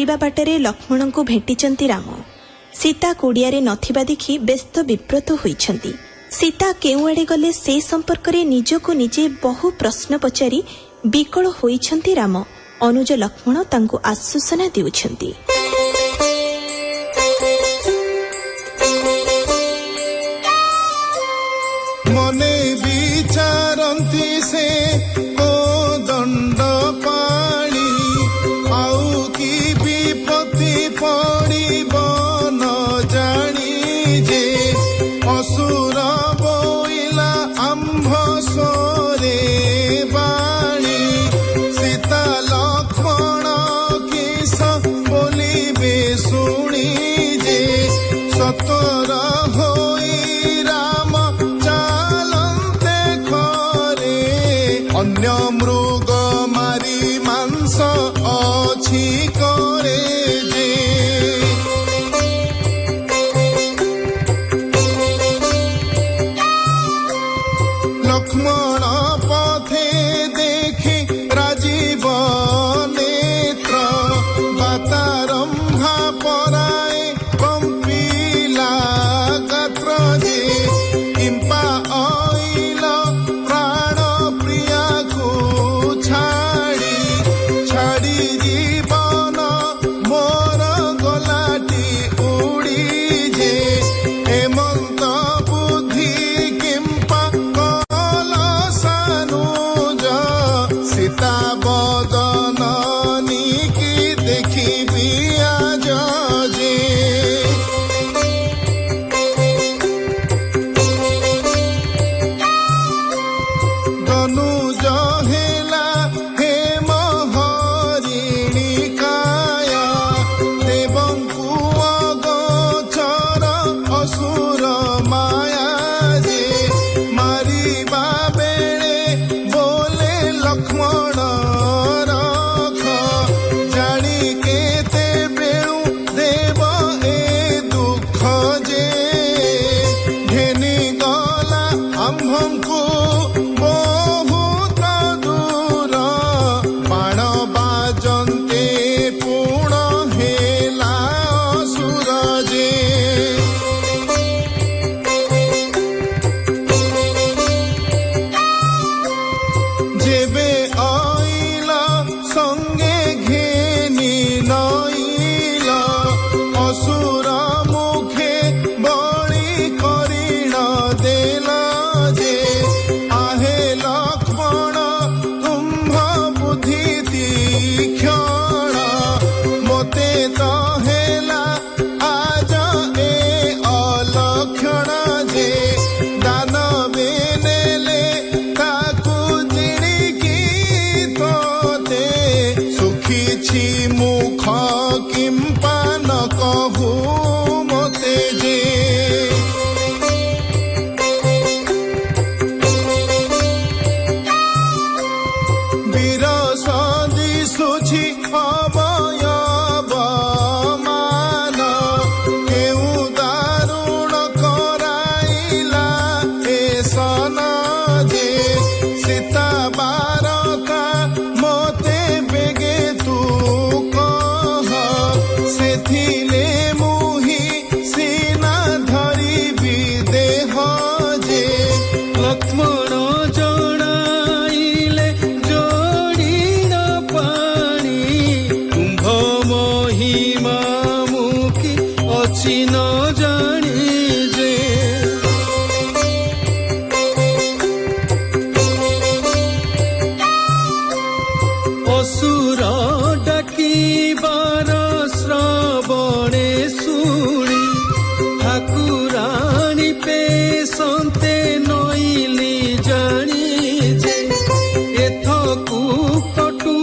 फेरिबा बाटरे लक्ष्मण को भेटिचंती राम। सीता कुड़ियारे नथिबा देखि व्यस्त विब्रत होइछंती। सीता केउ आड़े गले से संपर्क रे निजको निजे बहु प्रश्न पचारि विकल होइछंती राम। अनुज लक्ष्मण तांको आश्वासना देउछंती। मने विचारंती से को दंड पाणी आउ की विपत्ति पड़िब न जानी जे असुर बोइला आंभ सोरे बाणी सीता लक्ष्मण किस बोलिबे शुणी जे सतर होई राम चालन्ते खरे अन्य मृग मारी मांस अछि करे जे लक्ष्मण पथे देखि राजीव नेत्र बातारंभा पराए कंपिला गात्र जे किंपा आइल प्राण प्रिया को छाड़ी छाड़ी जीवन मोर गलाटी उड़ी जे हेमंत बुद्धि किंपा कलसानुज सीता बदन निकी देखी बियाज जे धनुज हेला हेम हरिणी काया देवंकु अगोचर असुर माया जे मारिबा बेले बोले लक्ष्मण रख जानी केते बेणु देव ए दुख जे घेनी गला आम्भंकु बहुत दूर बाण बाजन्ते पूर्ण हेला असुर जे जेबे आइल संगे घेनी नइल असुर मुखे बळी करिण देल जे आहे लक्ष्मण तुम्भ बुद्धि तीक्षण मोते तो हेला आज ए अलक्षण जे दानवे नेले ताकू जिणिकी तोते सुखी छी मुख किंपा न कहू मोते जे वीर सदिशुछि अवयव मान केउ दारुण कराइला ए सन जे सीता बारता मोते बेगे तू कह सेथिले मुहि सीना धरिबी देह जे लक्ष्मण जणाइले जोड़ीन पानी कुंभ महिमा मुखी अछि न जानी जे असुर डाकिबार श्रवणे शुणी ठाकुराणी पेशन्ते नइली जानी जे एथकु कटु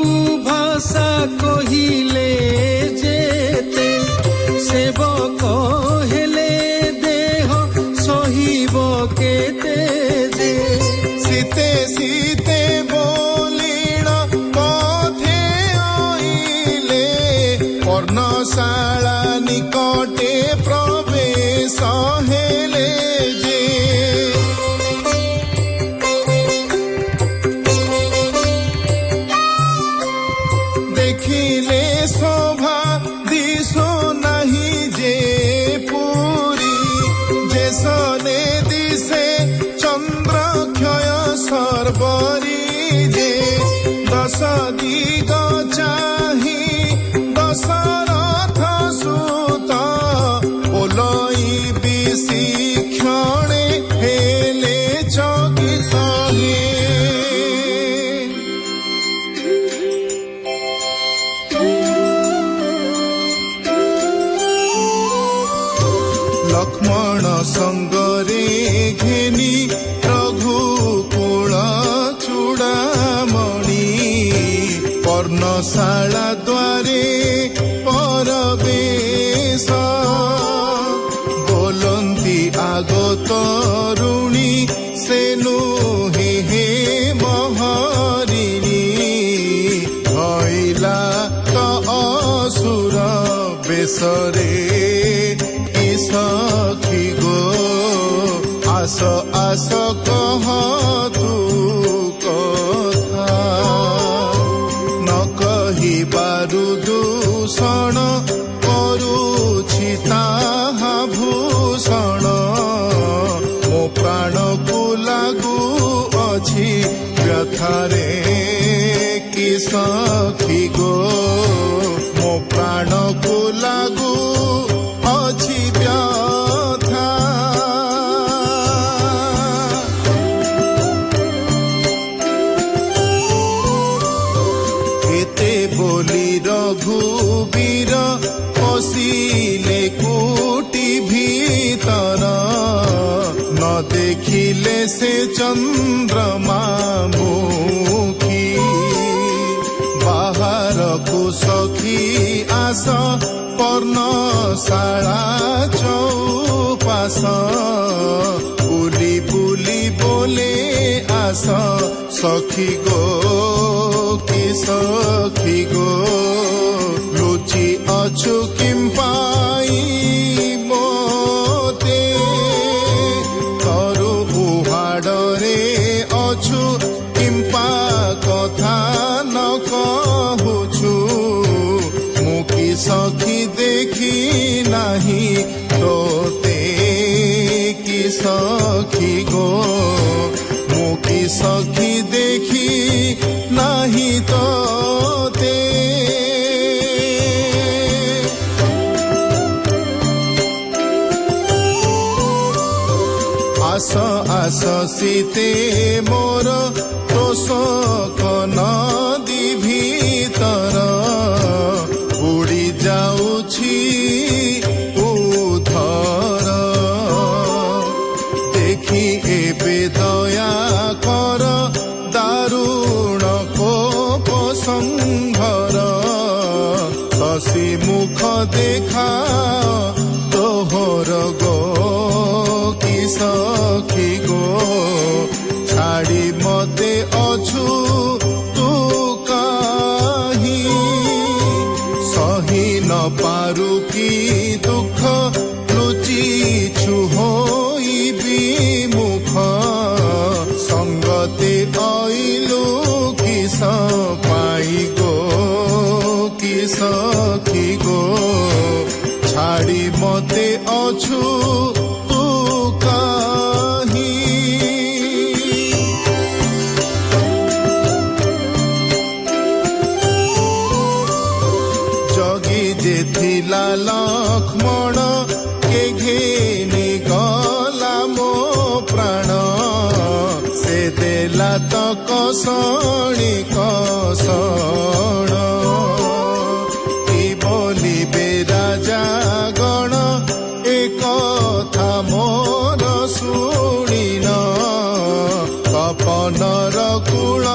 भाषा कहिले जेते सेवक हेले देह सहिब केते जे सीते सीते बोलिण पथे आइले पर्णशाला निकटे प्रवेश हेले जे देखिले शोभा दिग चाहि दशरथ सुत ओलई बिसी क्षणे हेले चकित हे लक्ष्मण संगरे घेनी रघुकुल चूड़ामणि पर्णशाला द्वारे परवेश बोलंती आगत ऋणी सेनु हे महरिणी भैला तो असुर बेसरे सखी गो आस आस कह तू कथा न कही बारु दूषण करुछि ताहा भूषण मो प्राण को लागू अछि व्यथारे कि सखी गो मो प्राण को लागू अछि व्यथा एते बोली रघुबीर पशिले कुटी भीतर न देखिले से चंद्रमा मुखी बाहर को सखी आस पर्णशाला चौपास बुली बुली बोले आस सखी गो कि सखी गो लुचि अछु किं पाई मोते तरु उहाडरे अछु किंपा कथा न कहुछु मुखी सखी देखी नहीं तोते कि सखी गो मुखी सखी देखी नहीं तोते आस आस सीते मोर तोषक नदी भीतर बुड़ी जाउछि उधर देखि एबे दया कर दारुण कोप संघर शशि मुख देखा तोहर गो कि सखी गो छाड़ी मते अछु तू काहि सही न पारु की दुख लुचिछु होई विमुख संगते आइलु किस पाई गो कि सखी गो छाड़ी मते अछु तू काहि जगी जे थिला लक्ष्मण के घेनी गला मो प्राण से देला तो कसणी कसण कि बोलिबे राजा गण एक कथा मोर शुणिन कपनर कुल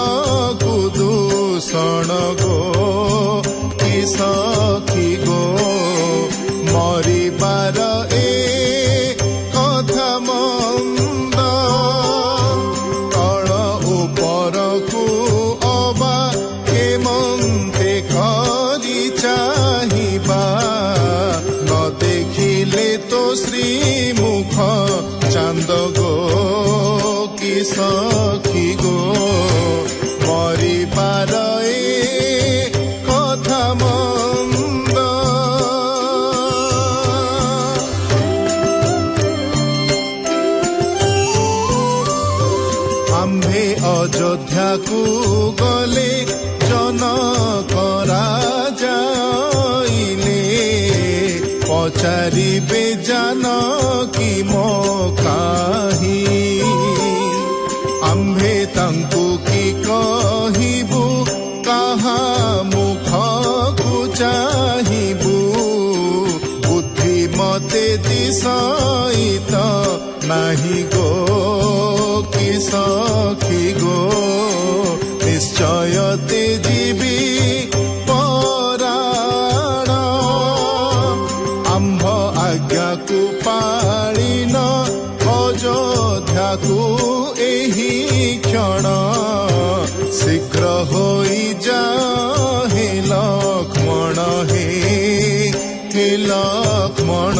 कुदूषण गो कि सखी गो मरिबार ए कथा मंद तल उपर को अबा केमंते करी चाहिबा न देखिले तो श्रीमुख चांद गो कि सखी गो मरिबार ए कथा मंद आम्भे अयोध्या को गले जनक राजा पचारिबे जानकी मो काही आम्भे तांकु की कहिबु कहा मुख को चाहिबु बुद्धि मते दिसईत नाही गो कि सखी गो निश्चय ते जीवी आज्ञा को पालिन अयोध्या को एही क्षण शीघ्र होई जा हे लक्ष्मण हे लक्ष्मण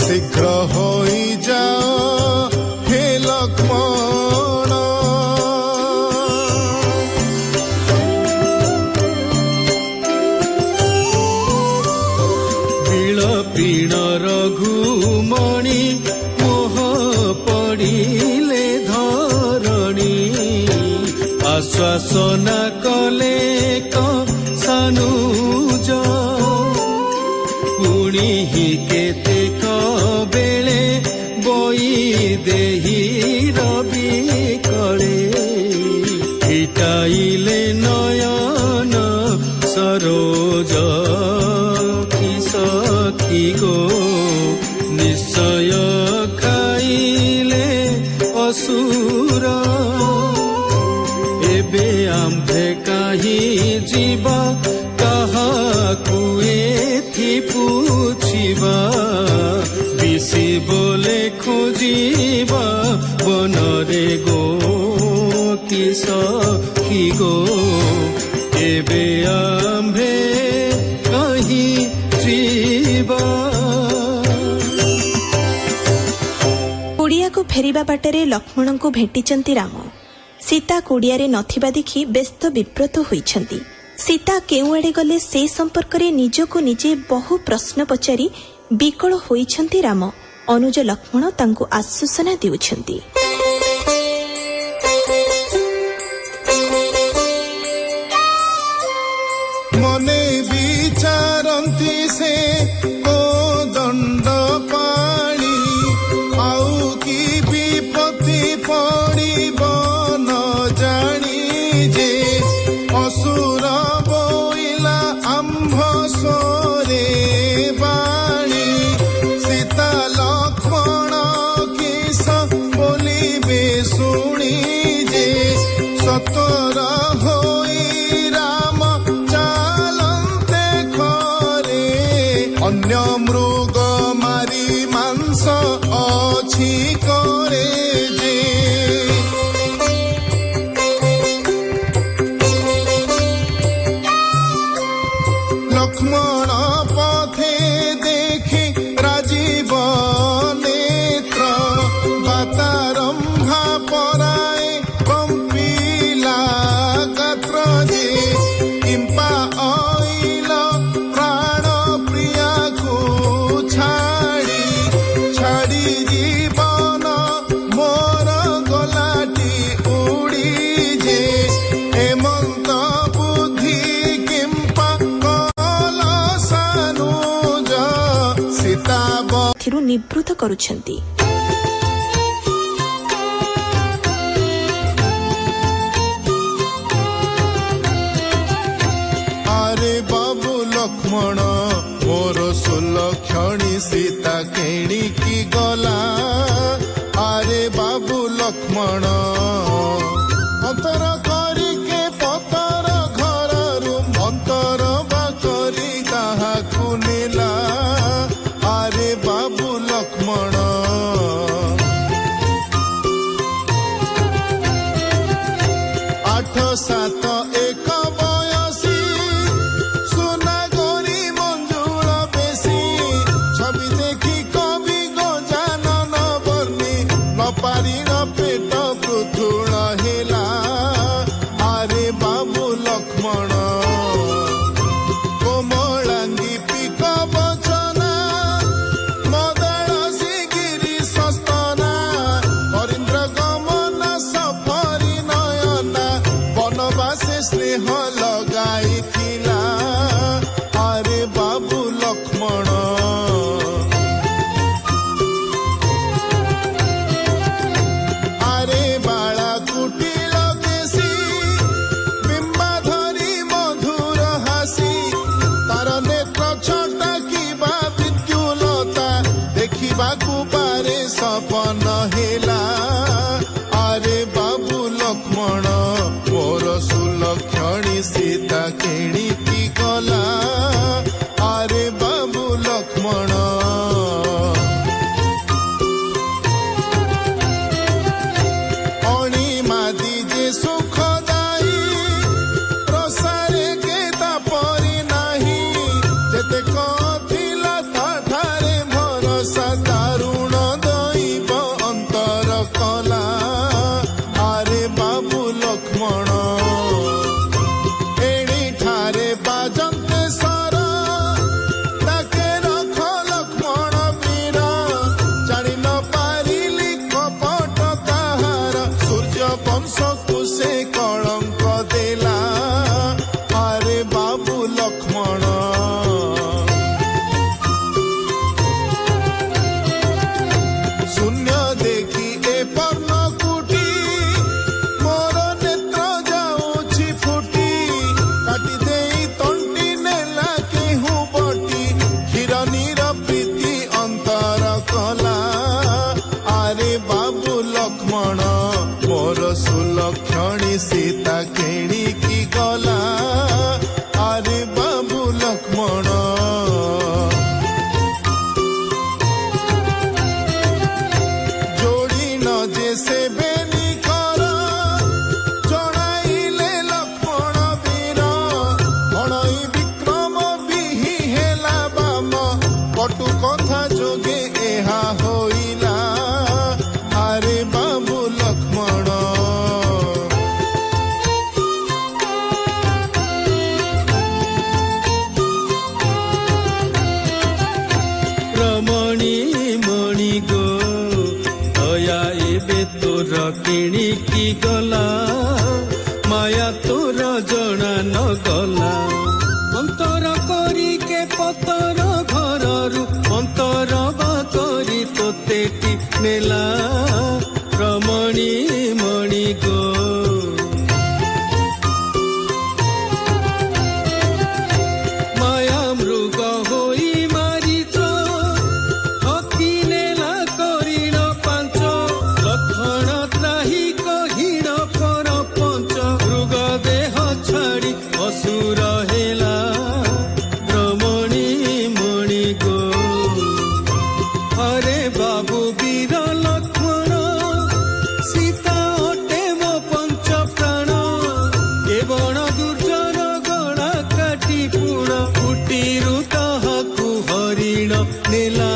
शीघ्र होई जा हे लक्ष्मण। पीण रघुमणि मोह पड़िले धरणी आश्वासना कले सानुज पुणी ही केतेक बेले बई देही रवि कले हिटाइले नयन सरोज सखी गो निश्चय खाइले असुर एबे आम्भे काहि जीवा काहाकु एथि पुछिबा बिसी बोले खोजिबा बनरे गो कि सखी गो एबे आम्भे काहि कुड़िया को फेरिबा बाटरे लक्ष्मण को भेटिचंती राम सीता कुड़िया रे नथिबा देखि व्यस्त विब्रत होइछंती। सीता केउ आड़े गले से संपर्क रे निजको निजे बहु प्रश्न पचारि विकल होइछंती राम अनुज लक्ष्मण तांको आश्वासना देउछंती। मने विचारंती से को दंड पाणी आउ की विपत्ति पड़िब न जानी जे असुर बोइला आम्भ सोरे बाणी सीता लक्ष्मण किस बोलिबे शुणी जे सतर होई राम अन्य मृग मारी मांस अछि करे जे लक्ष्मण पथे देखि राजीव नेत्र बातारंभा पराए कंपिला गात्र जे किंपा जीवन मोर गलाटी उड़ी जे हेमंत बुद्धि किंपा कल सानुज सीता थिरु निवृत्त करुछंती। अरे बाबू लक्ष्मण मोर सुलक्षणी सीता केणी की गला अरे बाबू लक्ष्मण अंतर करिके पतर घररू मंतर बा करी ताहाकु नेला अरे बाबू लक्ष्मण 8-7 एक बयसी सुना गोरी मंजुल बेसी छवि देखी कवि गजानन वर्णी न पारी न पेट कृपारे सपन हेला आरे बाबू लक्ष्मण मोर सुलक्षणी सीता केणिकी गला आरे बाबू लक्ष्मण अणिमादी जे सुखदायी प्रसारे के तापरी नाही जेते कथिला ताठारे भरोसा दारुण दैव अंतर कला आरे बाबू लक्ष्मण एणी ठारे बाजंते सर ताके रख लक्ष्मण वीर जानि न पारिली कपट ताहार सूर्य वंश को से कलंक देला आरे बाबू लक्ष्मण शून्य देखी ए पर्ण कुटी मोर नेत्र जाऊछि फुटी काटी देई तंटी नेला केहू बटी क्षीर नीर प्रीति अंतर कला आरे बाबू लक्ष्मण मोर सुलक्षणी सीता केणिकी गला आरे बाबू लक्ष्मण जोड़ी न जे से बेनी कर जणाइले लक्ष्मण वीर भणई विक्रम बिही हेला बाम कटु कथा जोगे एहा होइला आरे बाबू लक्ष्मण रमणी मणि गो दया एबे तोर किणिकी गला माया तोर जणा न गला अंतर करी के पतर घररू अंतर बा करी तोते नेला रमणी मणि गो माया मृग होई मारिच हकी नेला करिण पांच लक्षण त्राही कहिण पर पंच मृग देह छाड़ी असुर हेला रमणी मणि गो अरे बाबू वीर लक्ष्मण सीता अटे मो पंच प्राण ए बण दुर्जन गणा काटी पुण कुटीरु ताहाकु हरिण नेला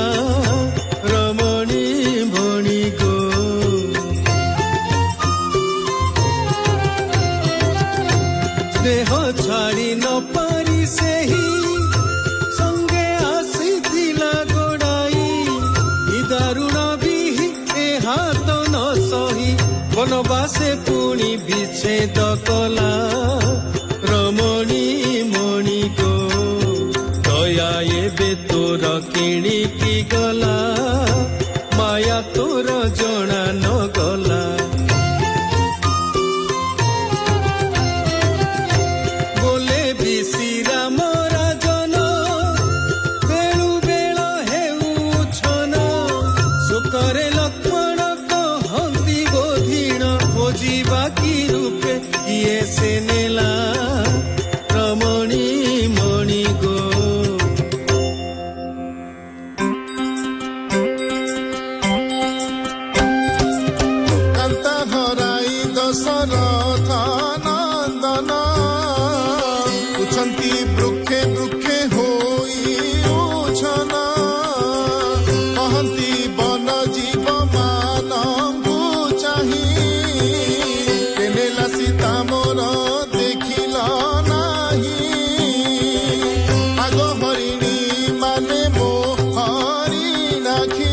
रमणी मणि गो स्नेह छाड़ी न पारी सेही संगे आसीथिला गोड़ाई इ दारुण बिही ए हाथ न सही वनवासे पुणी विच्छेद कला रमणी मणि गो दया एबे तोर किणिकी गला माया तोर जणा न गला बोले विश्राम राजन बेलु बेल हेउछन सुकरे लक्ष्मण कहंती गोधीण खोजिबा की रूपे किए से नेला रमणी मणि गो कांता हराई दशरथ नंदन उछंती वृक्षे वृक्षे होई उछन कहंती वन जीव मानंगु चाही केनेला सीता मोर देखिल नाही आग हरिणी माने मो हरि नाखी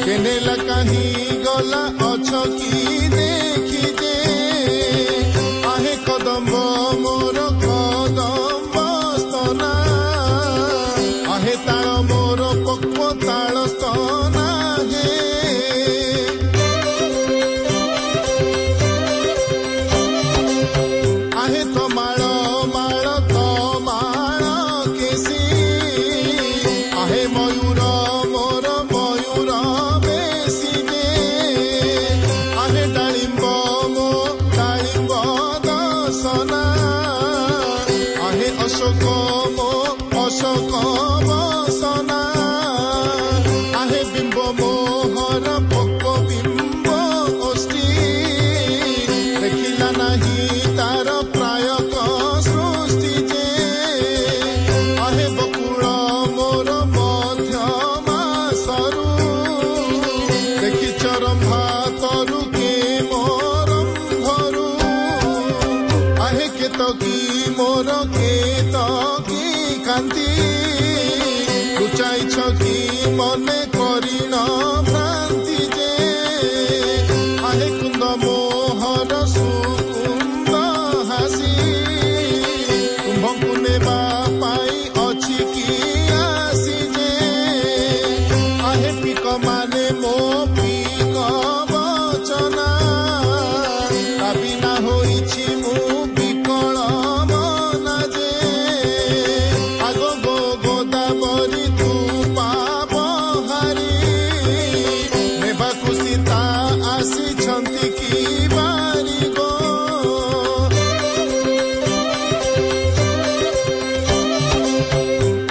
केनेला काही गला अछ की देखी जे आहे कदम्ब मोर कदम्ब स्तना आहे ताळ मोर पक्व ताळ स्तना हे आहे तो माळ माळ तो माळ केसी आहे मयूर मोर मयूर आहे बिंब मोहर पक्व बिंब ओष्ठी देखिला नहीं तार प्रायक सृष्टि जे आहे बकुल मोर मध्यमा सरू देखि चरम्भा तरु के मोरम भरू आहे के तकी मोर के तकी कांति लुचाई छकी मने करिन भ्रांति जे आहे कुंद मोहर सुकुंद हासी कुंभଙ୍କୁ नेबा पाई अछि कि आसी जे आहे पिक माने मो पिक वचना बिना होइछि मु बिकल मना जे आगो गो गोदावरी तू पाप हारी नेबा खुसीता आसी छंती की बारी गो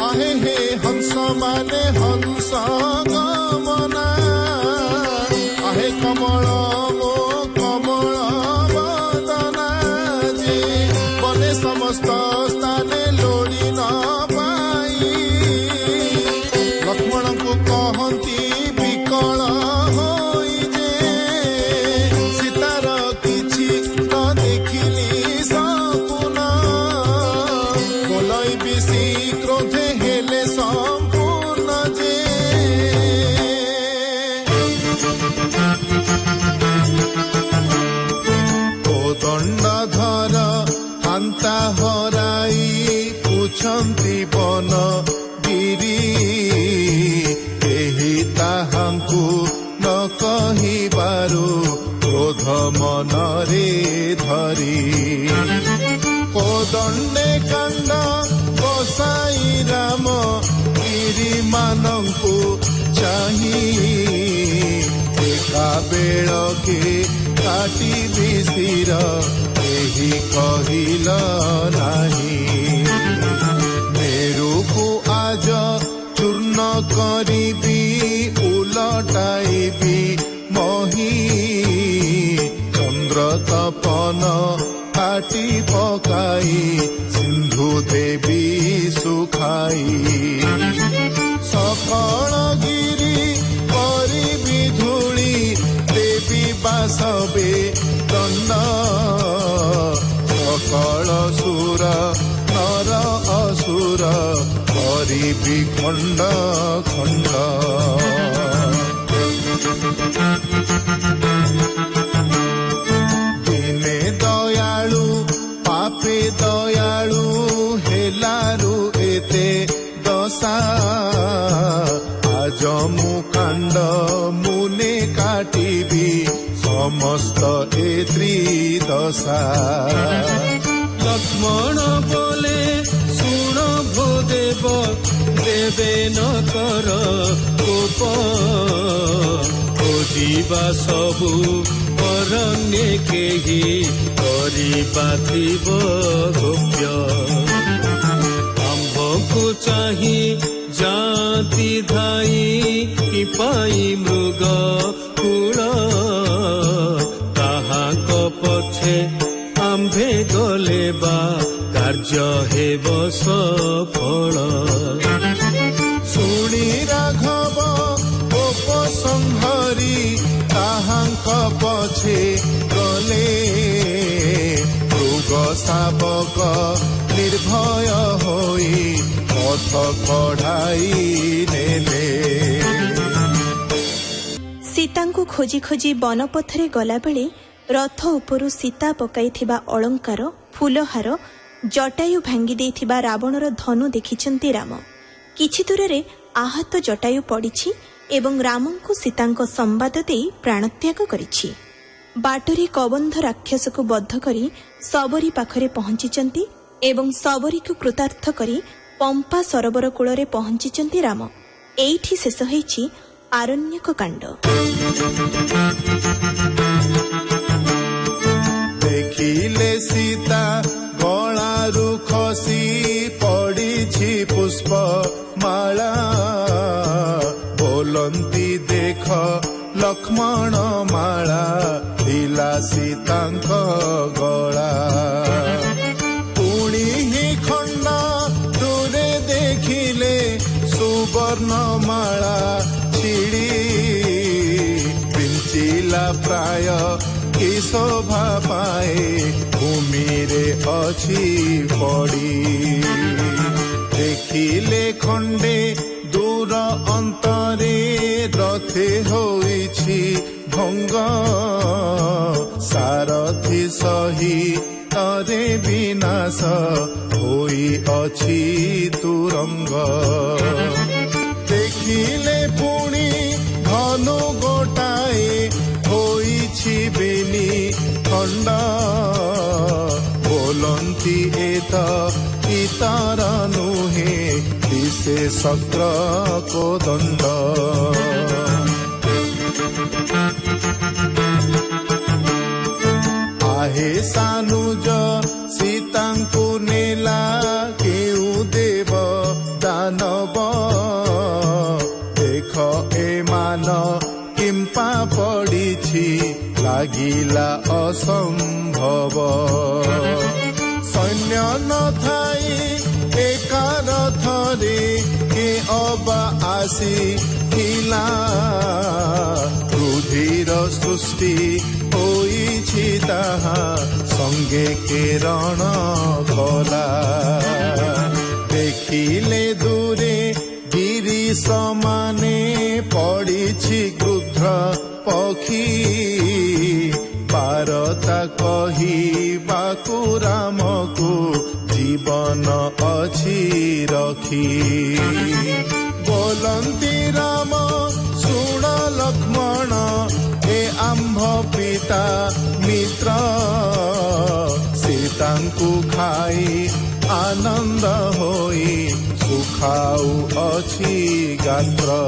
आहे हे हंस माने हंस गमना आहे कमल मो कमल बदना जे बने समस्त स्थाने लोड़ी न पाई लक्ष्मण को कहती विकल होई जे सीतार किछि न देखिली सपुन बोलै बेसी क्रोधे हेले संपूर्ण जे ओ दंडधर हांता हराई पुछंती बन गिरी एही ताहांकु न कहिबारु क्रोध मनरे धरी ओ दंडे कांड बसाई राम गिरी मानंकु चाही एका बेळके काटी बिसिर एही कहिल नाही मेरुकु आज चूर्ण करिबी उलटाइबी मही चंद्र तपन काटी पकाई सिंधु देवी सुखाई सकल गिरी करिबी धूली देवी बासबे दंड सकल सुर नर असुर करिबी खंड खंड दिने दयालु पापे दयालु हेलारु एते दशा आज मु कांड मुने काटिबी समस्त ए त्रिदशा लक्ष्मण बोले सुन भो देव देवे न कर कोप खोजिबा सबु अरण्य केही करिबा थिब गोप्य आम्भको चाही जाति धाई कि पाई मृग कुल ताहाक पछे आम्भे गले बा कार्य हेब सफल शुणी राघव उपसंहरी ताहांक पछे गले मृग शावक निर्भय होई पथ कढ़ाई नेले सीतांकु खोजी खोजी वन पथरे गला बेले रथ उपरु सीता पकाइथिबा अलंकार फूलहार जटायु भांगी देइथिबा रावणर धनु देखिचंती राम किछि दूररे आहत जटायु पड़िछि एवं रामंकु सीतांक संवाद देई प्राणत्याग करिछि बाटरी कबंध राक्षस को बद्ध करी सबरी पाखरे पहुंचिचंती एवं सबरी को कृतार्थ करी पंपा सरोवर कूଳରେ पहुंचिचंती राम एइठी शेष होईछि आरण्यक कांड। देखिले सीता गलारू खसी पड़ी पुष्प माला बोल बोलंती देख लक्ष्मण माला दिला सीतांक गला पुणी ही खंड दूरे देखिले सुवर्ण माला छिड़ी पिंचिला प्राय कि शोभा पाए भूमि रे अछि पड़ी देखिले खंडे दूर अंतरे रथे होइछि भंग सारथी सही तरे विनाश होई अछि तुरंग देखिले पुणी धनु गोटाए होइछि बेनी खंड बोलंती एत इतार नुहे दिसे शक्र को दंड आहे सानुज सीतांकु नेला केउ देव दानव देख ए मान किंपा पड़िछि लागिला असंभव सैन्य न थाई एका रथरे के अबा आसी हिला रुधिर सृष्टि होइछि ताहा संगे के रण कला देखिले दूरे गिरी समाने पड़िछि क्रुद्ध पक्षी पारता कहिबाकु रामकु जीवन अछि रखी बोलंती राम सुन लक्ष्मण ए आम्भ पिता मित्र सीतांकु खाई आनंद होई सुखाऊ अछि गात्र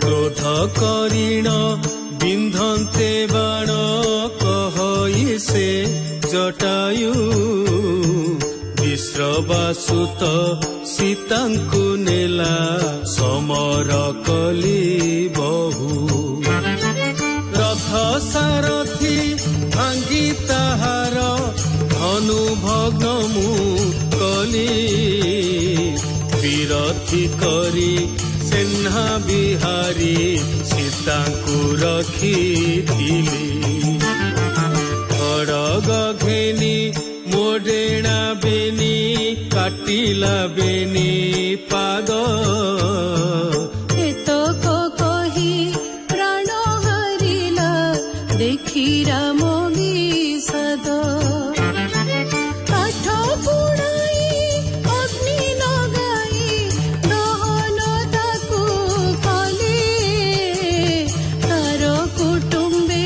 क्रोध करीण बिंधन्ते बाण कहई से जटायु विश्रवासुत सीतांकु नेला समर कली बहु रथ सारथी भांगी ताहार धनु भग्न मु कली विरथी करी सेना बिहारी सीतांकु रखिथिली खड़ग घेनी मोडेणा बेनी काटिला बेनी पाद एतक कही प्राण हरिला देखी राम विषाद काठ पुणाई अग्नि लगाई दहन ताकू कले तार कुटुंबे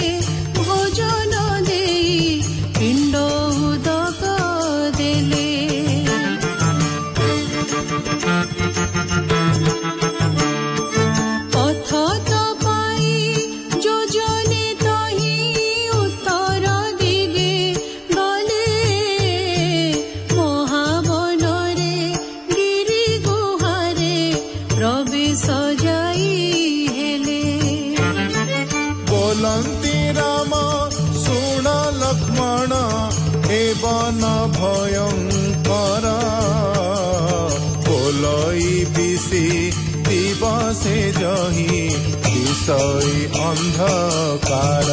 भोजन देई पिंड उदक देले पथ पाई योजने तही उत्तर दिगे गले महावनरे गिरी गुहारे प्रवेश जाई हेले बोलंती राम सुन लक्ष्मण ए वन भयंकर बोलई बिसी दिवसे जही विषय अंधकार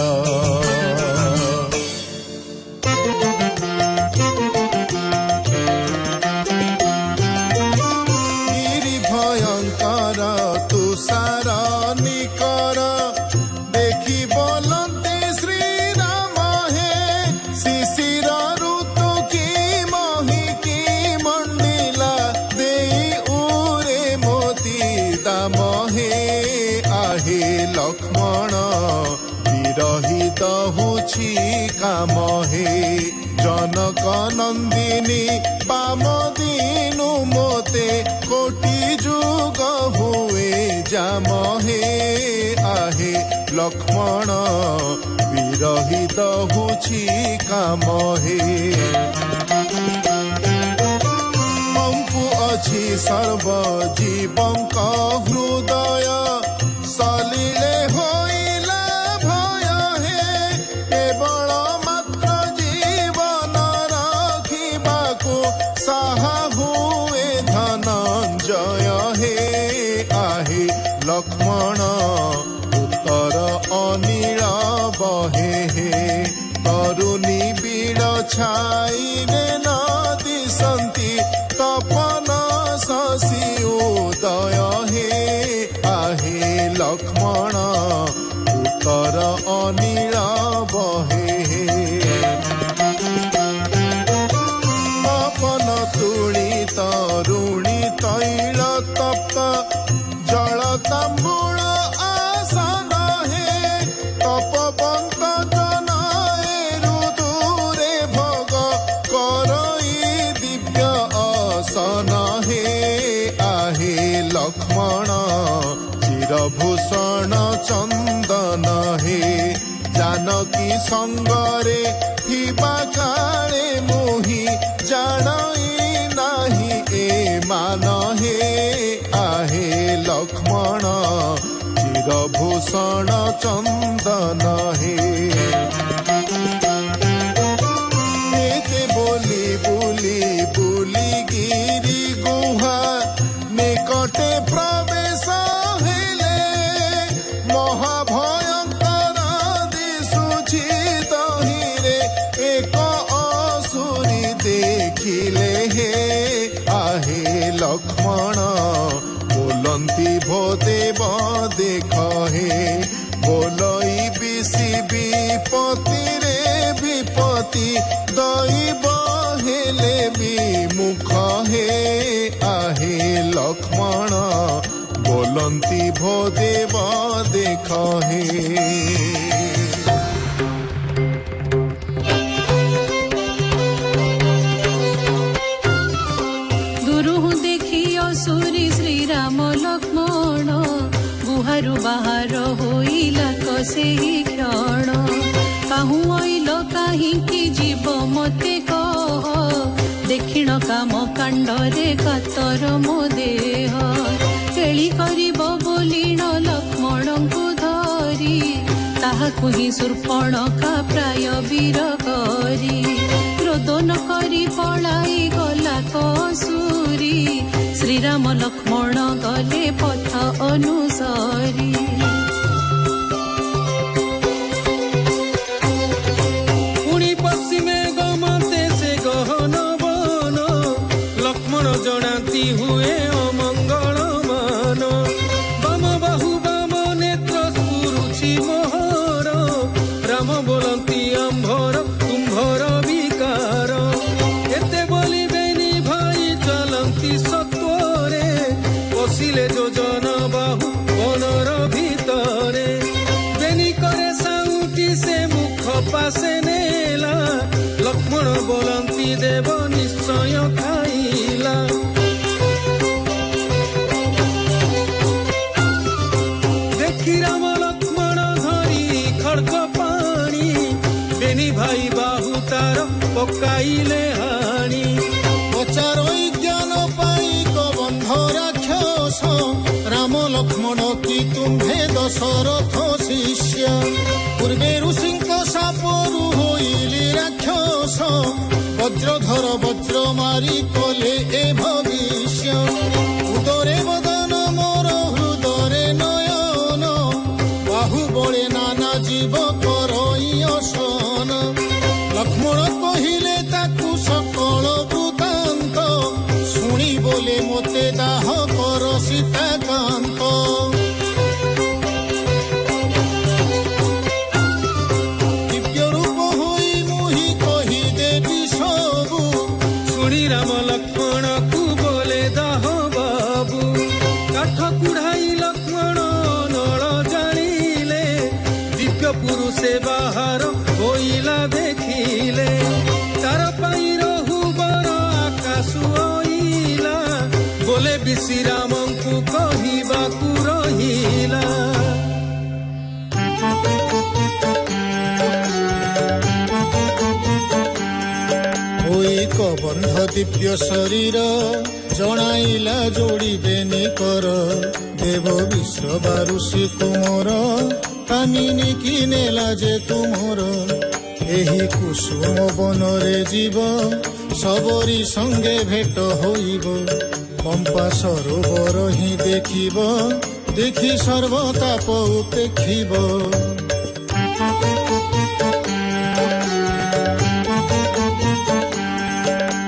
गिरि भयंकर तुषार निकर देखी बोलते श्री राम हे शिशिर ऋतु की मही की मंडिला दे उरे मोती दाम हे आहे लक्ष्मण विरहित हुछि काम हे जनक नंदिनी पाम दीनु मोते कोटि जुग हुए जाम हे आहे लक्ष्मण विरहित हुछि काम हे अछि सर्वजीवंक हृदय सलिले होइला भय हे केवल मात्र जीवन रखिबाको साहा हुए धनंजय हे आहे लक्ष्मण उत्तर अनिल बहे हे तरुणी बीड़ छाईने न दिशन्ति तपन शशि उदय हे आहे लक्ष्मण उत्तर अनिल बहे हे तपन तुली तरुणी तैल तप्त जल तांबूल आसन हे तपवंत जनाए रुदुरे भोग करई दिव्य आसन हे आहे लक्ष्मण चिरभूषण चंदन हे जानकी संगरे थिबा काले मोहि जानई नाही ए मान हे आहे लक्ष्मण चिरभूषण चंदन हे एते बोली बुली बुली गिरी गुहा निकटे प्रवेश हेले महाभयंकर दिशुछि तहिरे एक असुरी देखिले हे आहे लक्ष्मण बोलंती भो देव देख हे बोलई बिसी विपति रे विपति दैव हेले विमुख हे आहे लक्ष्मण बोलंती भो देव देख हे सूरी श्री राम लक्ष्मण गुहारु बाहर होइला कसे क्षण काहू आइल काहींकि जीव मते कह दक्षिण काम कांडरे कातर मो देह केली करिब बोलिण लक्ष्मणଙ୍କୁ धरी ताहाकु ही शूर्पणखा प्राय वीर करी रोदन करी पलाई गला कसुरी श्रीराम लक्ष्मण गले पथ अनुसरी पुणी पश्चिमे गमते से गहन बन लक्ष्मण जनाती हुए अमंगल मान बाम बाहु बाम नेत्र स्फुरुछि मोहर राम बोलती आंभर तुम्भर विकार एते बोलिबेनी भाई चलती सत्वरे पशिले जोजन बाहु वनर भितरे बेनी करे साउटी से मुख पासे नेला लक्ष्मण बोलती देव निश्चय खाइला देखी राम लक्ष्मण धरी खड़ग पानी बेनी भाई बाहु तार पकाइले हाणी पचारई ज्ञान पाई बंध राक्षस राम लक्ष्मण की तुम्हे दशरथ शिष्य पूर्वे ऋषिंक सापरु होइली राक्षस वज्रधर वज्र मारी कले ए भविष्य उदरे वदन मोर हृदरे नयन बाहु बड़े नाना जीव करई असन लक्ष्मण कहिले ताकु सकल वृतांत शुणी बोले मोते दाह कर सीताकांत दिव्य रूप होई मुहि कही देवी सबु शुणी राम लक्ष्मण को बोले दाह बाबू काठ कुढ़ाई लक्ष्मण नल जानिले दिव्य पुरुषे बाहर होइला देखिले तार पाई रहु बर आकाश आइला बोले विश्रामଙ୍କୁ କହିବାକୁ ରହିला होई बंध दिव्य शरीर ଜଣାଇଲା ଯୋଡ଼ିବେନି କର ଦେବ ବିଶ୍ଵ ଋଷି କୁମର କାମିନୀ କି ନେଲା ଯେ ତୁମର ଏହି କୁସୁମ ବନରେ ଯିବ ସବରୀ ସଙ୍ଗେ ଭେଟ ହୋଇବ ପମ୍ପା ସରୋବର ହିଁ ଦେଖିବ ଦେଖି ସର୍ବତାପ ଉପେକ୍ଷିବ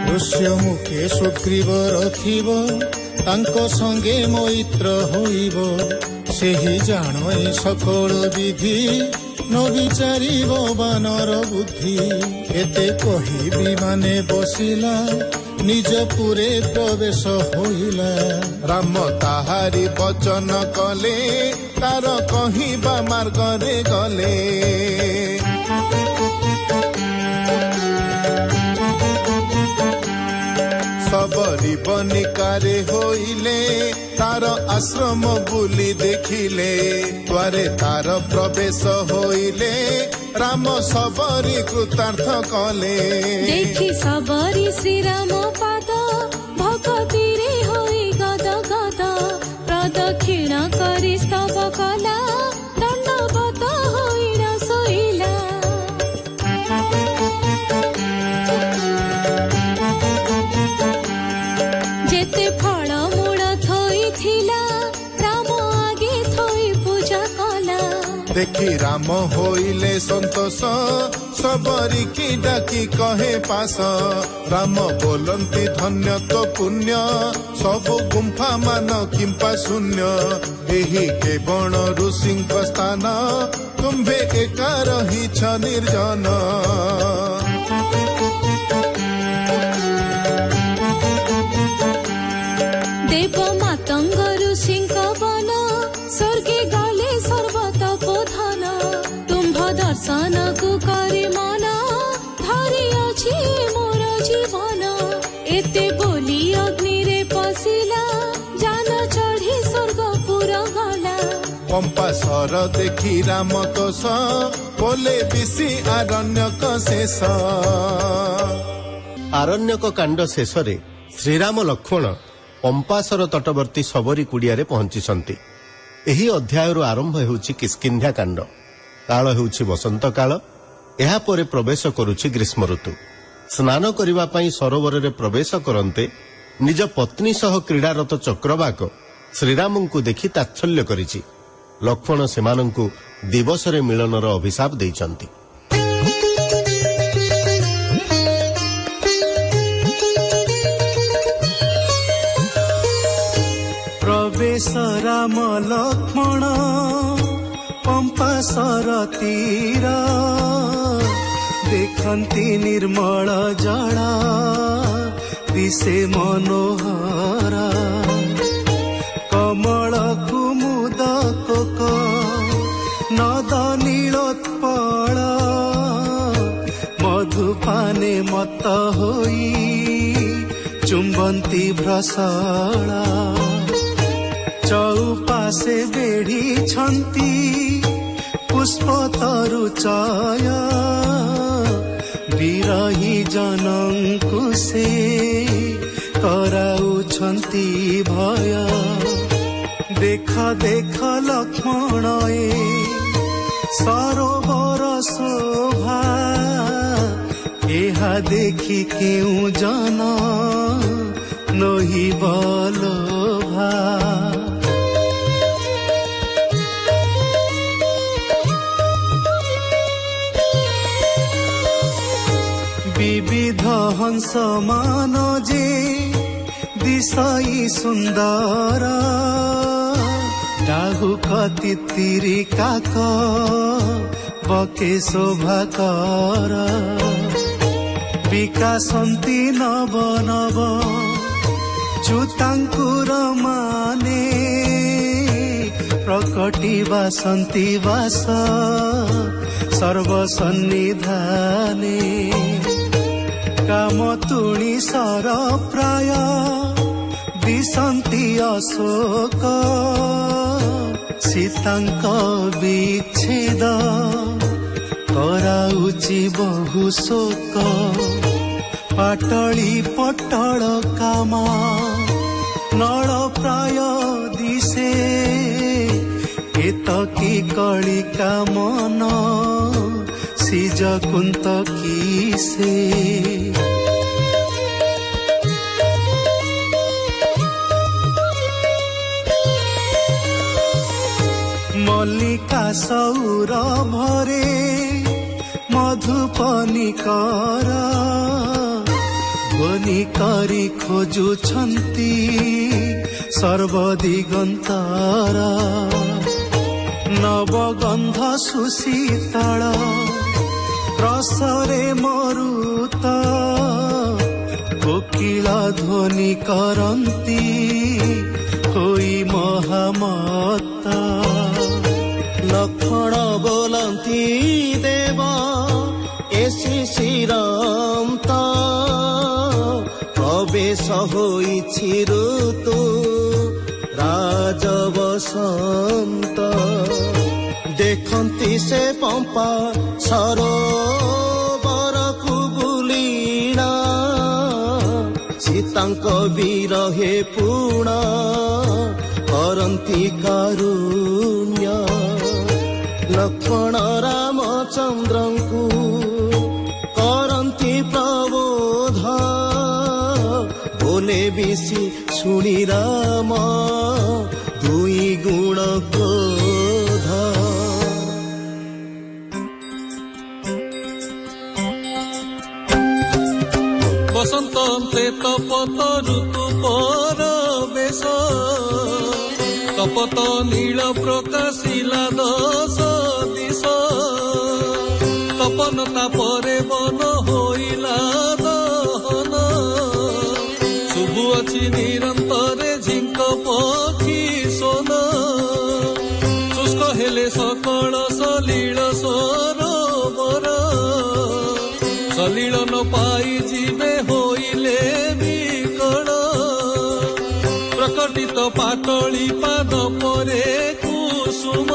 ଋଷ୍ୟ ମୁଖେ ସୁଗ୍ରୀବ ରଖିବ ତାଙ୍କ ସଙ୍ଗେ ମୈତ୍ର ହୋଇବ ସେହି ଜାଣ ଏ ସକଳ ବିଧି ନ ବିଚାରିବ ବାନର ବୁଦ୍ଧି ଏତେ କହିବି ମାନେ ବସିଲା ନିଜ ପୁରେ ପ୍ରବେଶ ହୋଇଲା ରାମ ତାହାରି ବଚନ କଲେ ତାର କହିବା ମାର୍ଗରେ ଗଲେ ସବରୀ ବନିକାରେ ହୋଇଲେ ତାର ଆଶ୍ରମ ବୁଲି ଦେଖିଲେ ଦ୍ୱାରେ ତାର ପ୍ରବେଶ ହୋଇଲେ ରାମ ସବରୀ କୃତାର୍ଥ କଲେ ଦେଖି ସବରୀ ଶ୍ରୀରାମ ପାଦ ଭଗତିରେ ହୋଇ ଗଦ ଗଦ ପ୍ରଦକ୍ଷିଣ କରି ସ୍ତବ କଲା ଦଣ୍ଡବତ ହୋଇ ନ ଶୋଇଲା ଯେତେ ଫଳ ମୂଳ ଥୋଇଥିଲା ରାମ ଆଗେ ଥୋଇ ପୂଜା କଲା ଦେଖି ରାମ ହୋଇଲେ ସନ୍ତୋଷ ସବରୀ କି ଡାକି କହେ ପାଶ ରାମ ବୋଲନ୍ତି ଧନ୍ୟ ତ ପୁଣ୍ୟ ସବୁ ଗୁମ୍ଫା ମାନ କିମ୍ପା ଶୂନ୍ୟ ଏହି କେବଳ ଋଷିଙ୍କ ସ୍ଥାନ ତୁମ୍ଭେ ଏକା ରହିଛ ନିର୍ଜନ ଦେବ ମାତଙ୍ଗ ଋଷିଙ୍କ ବନ ସ୍ୱର୍ଗେ ଗଲେ ସର୍ବତପୋଧନ ତୁମ୍ଭ ଦର୍ଶନକୁ କରି ମନ ଧରି ଅଛି ମୋର ଜୀବନ ଏତେ ବୋଲି ଅଗ୍ନିରେ ପଶିଲା ଯାନ ଚଢ଼ି ସ୍ୱର୍ଗପୁର ଗଲା ପମ୍ପା ସର ଦେଖି ରାମ ତୋଷ ବୋଲେ ବିଶି ଆରଣ୍ୟକ ଶେଷ ଆରଣ୍ୟକ କାଣ୍ଡ ଶେଷରେ ଶ୍ରୀରାମ ଲକ୍ଷ୍ମଣ ପମ୍ପାସର ତଟବର୍ତ୍ତୀ ସବରୀ କୁଡ଼ିଆରେ ପହଞ୍ଚିଛନ୍ତି ଏହି ଅଧ୍ୟାୟରୁ ଆରମ୍ଭ ହେଉଛି କିଷ୍କିନ୍ଧ୍ୟା କାଣ୍ଡ କାଳ ହେଉଛି ବସନ୍ତ କାଳ ଏହାପରେ ପ୍ରବେଶ କରୁଛି ଗ୍ରୀଷ୍ମ ଋତୁ ସ୍ନାନ କରିବା ପାଇଁ ସରୋବରରେ ପ୍ରବେଶ କରନ୍ତେ ନିଜ ପତ୍ନୀ ସହ କ୍ରୀଡ଼ାରତ ଚକ୍ରବାକ ଶ୍ରୀରାମଙ୍କୁ ଦେଖି ତାତ୍ସଲ୍ୟ କରିଛି ଲକ୍ଷ୍ମଣ ସେମାନଙ୍କୁ ଦିବସରେ ମିଳନର ଅଭିଶାପ ଦେଇଛନ୍ତି ପ୍ରବେଶ ରାମ ଲକ୍ଷ୍ମଣ ପମ୍ପାସର ତୀର ଦେଖନ୍ତି ନିର୍ମଳ ଜଳ ଦିଶେ ମନୋହର କମଳ କୁମୁଦ କୋକ ନଦ ନୀଳୋତ୍ପଳ ମଧୁପାନେ ମତ ହୋଇ ଚୁମ୍ବନ୍ତି ଭ୍ରସଳ ଚଉପାଶେ ବେଢ଼ିଛନ୍ତି ପୁଷ୍ପ ତରୁଚୟ ବିରହୀ ଜନଙ୍କୁ ସେ କରାଉଛନ୍ତି ଭୟ ଦେଖ ଦେଖ ଲକ୍ଷ୍ମଣ ଏ ସରୋବର ଶୋଭା ଏହା ଦେଖି କେଉଁ ଜନ ନୋହି ବଲୋଭା ବିବିଧ ହଂସ ମାନ ଯେ ଦିଶଇ ସୁନ୍ଦର ଡାହୁକ ତିତିରି କାକ ବକେ ଶୋଭା କର ବିକାଶନ୍ତି ନବ ନବ ଚ୍ୟୁତାଙ୍କୁର ମାନେ ପ୍ରକଟି ବାସନ୍ତି ବାସ ସର୍ବସନ୍ନିଧାନେ କାମ ତୁଣି ସର ପ୍ରାୟ ଦିଶନ୍ତି ଅଶୋକ ସୀତାଙ୍କ ବିଚ୍ଛେଦ କରାଉଚି ବହୁ ଶୋକ ପାଟଳି ପଟଳ କାମ କି କଳିକା ମନ ସିଜ କୁନ୍ତ କି ସେ ମଲ୍ଲିକା ସୌରଭରେ ମଧୁପନିକର ଧ୍ୱନି କରି ଖୋଜୁଛନ୍ତି ସର୍ବଦିଗନ୍ତର ନବଗନ୍ଧ ସୁଶୀତଳ ରସରେ ମରୁତ କୋକିଳ ଧ୍ୱନି କରନ୍ତି ହୋଇ ମହାମତ ଲକ୍ଷ୍ମଣ ବୋଲନ୍ତି ଦେବ ଏ ଶିଶିରନ୍ତ ପ୍ରବେଶ ହୋଇଛି ଋତୁ ରାଜବସନ୍ତ ଦେଖନ୍ତି ସେ ପମ୍ପା ସରୋବରକୁ ବୁଲିଣା ସୀତାଙ୍କ ବିରହେ ପୁଣ କରନ୍ତି କାରୁଣ୍ୟ ଲକ୍ଷ୍ମଣ ରାମଚନ୍ଦ୍ରଙ୍କୁ କରନ୍ତି ପ୍ରବୋଧ ବୋଲେ ବିଶି ଶୁଣି ରାମ ଦୁଇ ଗୁଣ କ୍ରୋଧ ବସନ୍ତ ଅନ୍ତେ ତପତ ଋତୁ ପରବେଶ ତପତ ନୀଳ ପ୍ରକାଶିଲା ଦଶ ଦିଶ ତପନ ତାପରେ ବନ ହୋଇଲା ଦହନ ଶୁଭୁଅଛି ନିରନ୍ତରେ ଝିଙ୍କ ପକ୍ଷୀ ସୋନ ଶୁଷ୍କ ହେଲେ ସକଳ ସଲିଳ ସରୋବର ସଲିଳ ନ ପାଇ ଯିବେ ହୋଇଲେ ବିକଳ ପ୍ରକଟିତ ପାଟଳି ପାଦ ପରେ କୁସୁମ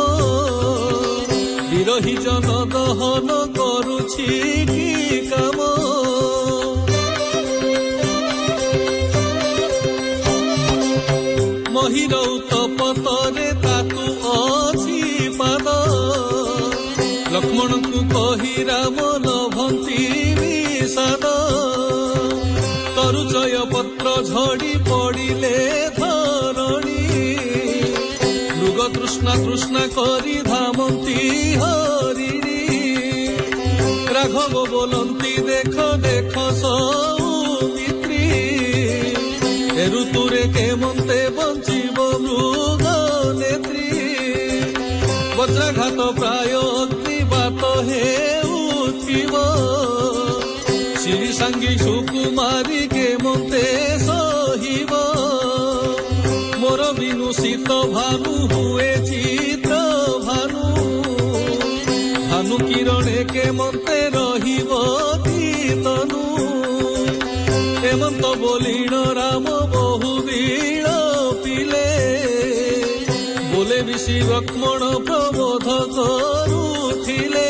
ବିରହୀ ଜନ ଦହନ କରୁଛି କି କାମ ମହିର ଉତ୍ତପତରେ ତାକୁ ଅଛି ପାଦ ଲକ୍ଷ୍ମଣଙ୍କୁ କହି ରାମ ଲଭନ୍ତି ବିଷାଦ ତରୁଚୟ ପତ୍ର ଝଡ଼ି ପଡ଼ିଲେ ଧରଣୀ ମୃଗ ତୃଷ୍ଣା ତୃଷ୍ଣା କରି ଧାମନ୍ତି ହରିଣୀ ରାଘବ ବୋଲନ୍ତି ଦେଖ ଦେଖ ସୌମିତ୍ରୀ ଏ ଋତୁରେ କେମନ୍ତେ ବଞ୍ଚିବ ମୃଗ ନେତ୍ରୀ ବଜ୍ରାଘାତ ପ୍ରାୟ ଅଗ୍ନିବାତ ହେଉଥିବ ଶ୍ରୀ ସାଙ୍ଗୀ ସୁକୁମାରୀ କେମନ୍ତେ ସହିବ ମୋର ବିନୁ ଶୀତ ଭାନୁ ହୁଏ ଚିତ୍ର ଭାନୁ ଭାନୁ କିରଣେ କେମନ୍ତେ ରହିବ ତନୁ ହେମନ୍ତ ବୋଲିଣ ରାମ ବହୁ ବିଳ ପିଲେ ବୋଲେ ବିଶି ଲକ୍ଷ୍ମଣ ପ୍ରବୋଧ କରୁଥିଲେ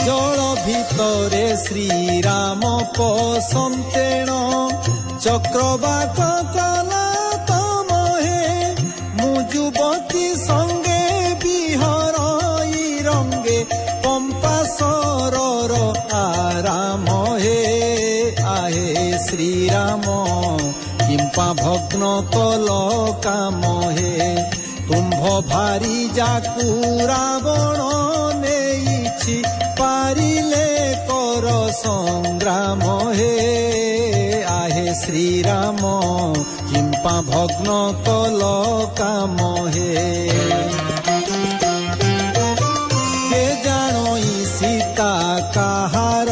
ଜଳ ଭିତରେ ଶ୍ରୀରାମ ପସନ୍ତେଣ ଚକ୍ରବାକ କଲା ତମହେ ମୁଁ ଯୁବତୀ ସଙ୍ଗେ ବିହରଇ ରଙ୍ଗେ ପମ୍ପା ସରର ଆରାମ ହେ ଆହେ ଶ୍ରୀରାମ କିମ୍ପା ଭଗ୍ନ କଲ କାମ ହେ ତୁମ୍ଭ ଭାରି ଯାକୁ ରାବଣ ନେଇଛି ପାରିଲେ କର ସଂଗ୍ରାମ ହେ ଆହେ ଶ୍ରୀରାମ କିମ୍ପା ଭଗ୍ନ କଲ କାମ ହେ କେ ଜାଣଇ ସୀତା କାହାର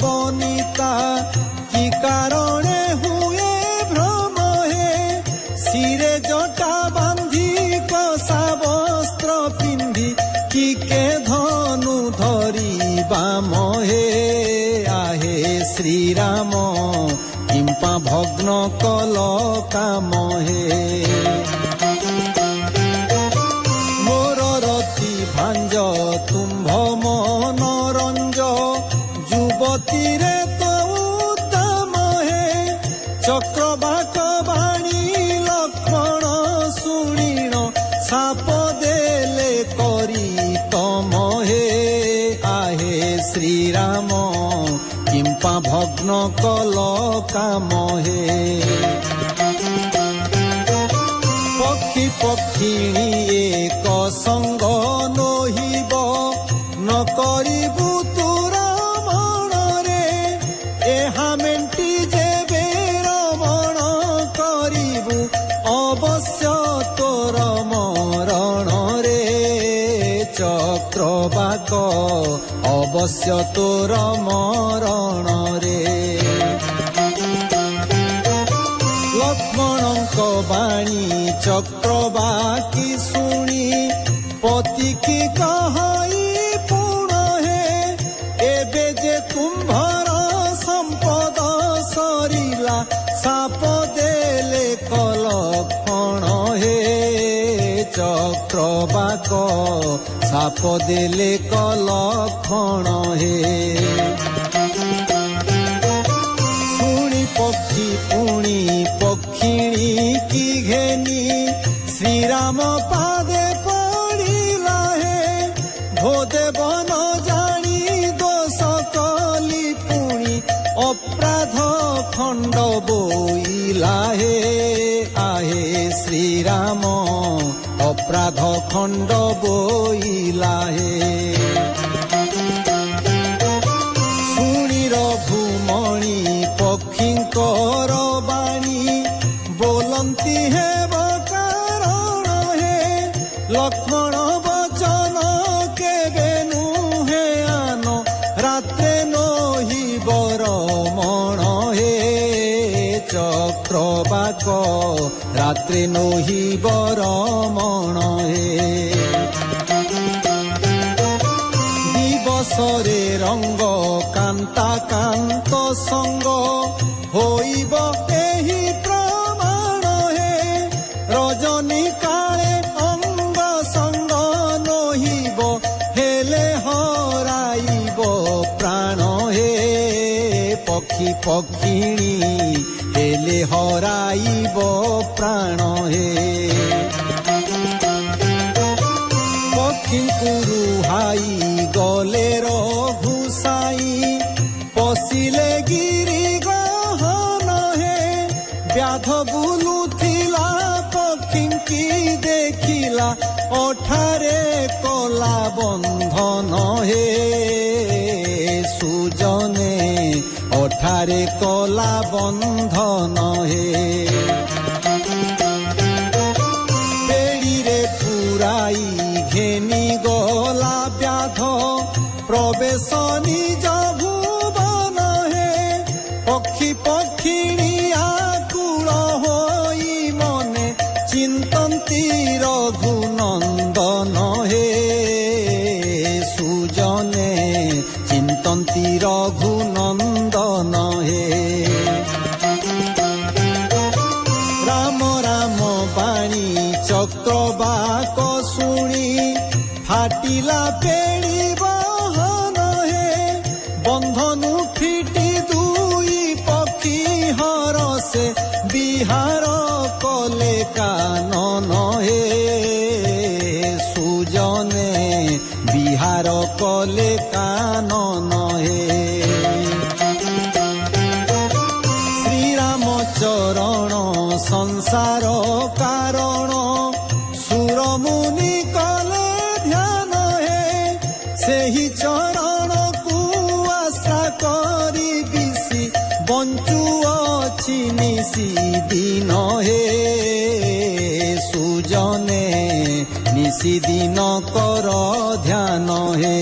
ବନିତା କି କାରଣେ ହୁଏ ଭ୍ରମ ହେ ଶିରେ ଜଟା ବାନ୍ଧି କଷା ବସ୍ତ୍ର ପିନ୍ଧି କି କେ ଧନୁ ଧରି ବାମ ହେ ଆହେ ଶ୍ରୀରାମ କିମ୍ପା ଭଗ୍ନ କଲ କାମ ହେ ମୋର ରତି ଭାଞ୍ଜ ତୁମ୍ଭ ମନୋରଞ୍ଜ ଯୁବତୀରେ ତ ଉତ୍ତମ ହେ ଶ୍ରୀରାମ କିମ୍ପା ଭଗ୍ନ କଲ କାମ ହେ ପକ୍ଷୀ ପକ୍ଷିଣୀ ଏକ ସଙ୍ଗ ନୋହିବ ନ କରିବୁ ତୁର ମନରେ ଏହା ମେଣ୍ଟି ଯେବେ ରମଣ କରିବୁ ଅବଶ୍ୟ ତୋର ମରଣରେ ଚକ୍ରବାକ ଅବଶ୍ୟ ତୋର ମରଣରେ ଲକ୍ଷ୍ମଣଙ୍କ ବାଣୀ ଚକ୍ରବାକି ଶୁଣି ପତିକି କହାଇ ପୁଣ ହେ ଏବେ ଯେ ତୁମ୍ଭର ସମ୍ପଦ ସରିଲା ସାପ ଦେଲେ କଲକ୍ଷଣ ହେ ଚକ୍ରବାକ ସାପ ଦେଲେ କଲକ୍ଷଣ ହେ ଶୁଣି ପକ୍ଷୀ ପୁଣି ପକ୍ଷିଣୀ କି ଘେନି ଶ୍ରୀରାମ ପାଦେ ପଡ଼ିଲା ହେ ଭୋଦେବ ନ ଜାଣି ଦୋଷ କଲି ପୁଣି ଅପରାଧ ଖଣ୍ଡ ବୋଇଲା ହେ ଆହେ ଶ୍ରୀରାମ ଅପରାଧ ଖଣ୍ଡ ବୋଇଲା ହେ ଶୁଣି ରଘୁମଣି ପକ୍ଷୀଙ୍କର ବାଣୀ ବୋଲନ୍ତି ହେବ କାରଣ ହେ ଲକ୍ଷ୍ମଣ ବଚନ କେବେ ନୁହେଁ ଆନ ରାତ୍ରେ ନୋହିବ ରମଣ ହେ ଚକ୍ରବାକ ରାତ୍ରେ ନୋହିବ ରମଣ ହେ ଦିବସରେ ରଙ୍ଗ କାନ୍ତା କାନ୍ତ ସଙ୍ଗ ହୋଇବ ଏହି ପ୍ରମାଣ ହେ ରଜନୀ କାଳେ ଅଙ୍ଗ ସଙ୍ଗ ନୋହିବ ହେଲେ ହରାଇବ ପ୍ରାଣ ହେ ପକ୍ଷୀ ପକ୍ଷିଣୀ ହେଲେ ହରାଇବ ପ୍ରାଣ ହେ ପକ୍ଷୀଙ୍କୁ ରୁହାଇ ଗଲେ ରଘୁସାଇ ପଶିଲେ ଗିରି ଗହନ ହେ ବ୍ୟାଧ ବୁଲୁଥିଲା ପକ୍ଷୀଙ୍କି ଦେଖିଲା ଅଠାରେ କଲା ବନ୍ଧନ ହେ ସୁଜନେ ଅଠାରେ କଲା ବନ୍ଧନ ହେ ବେଡ଼ିରେ ପୁରାଇ ଘେନି ଗଲା ବ୍ୟାଧ ପ୍ରବେଶ ନିଜ ଭୁବନ ହେ ପକ୍ଷୀ ପକ୍ଷିଣୀ ଆକୁଳ ହୋଇ ମନେ ଚିନ୍ତନ୍ତି ରଘୁନନ୍ଦନ ହେ ସୁଜନେ ଚିନ୍ତନ୍ତି ରଘୁନନ୍ଦନ ହେ ରାମ ରାମ ବାଣୀ ଚକ୍ରବାକ ଶୁଣି ফাটিলা পেড়ি বহন হে বন্ধনু ফিটি দুই পক্ষী হরসে বিহার কলে কানন হে সুজনে বিহার কলে কানন হে শ্রীরামচরণ সংসার কারণ সুরমুনি কলে ধ্যান হে সেই চরণকু আশা করি বিশি বঞ্চুঅছি নিশি দিন হে সুজনে নিশি দিন কর ধ্যান হে।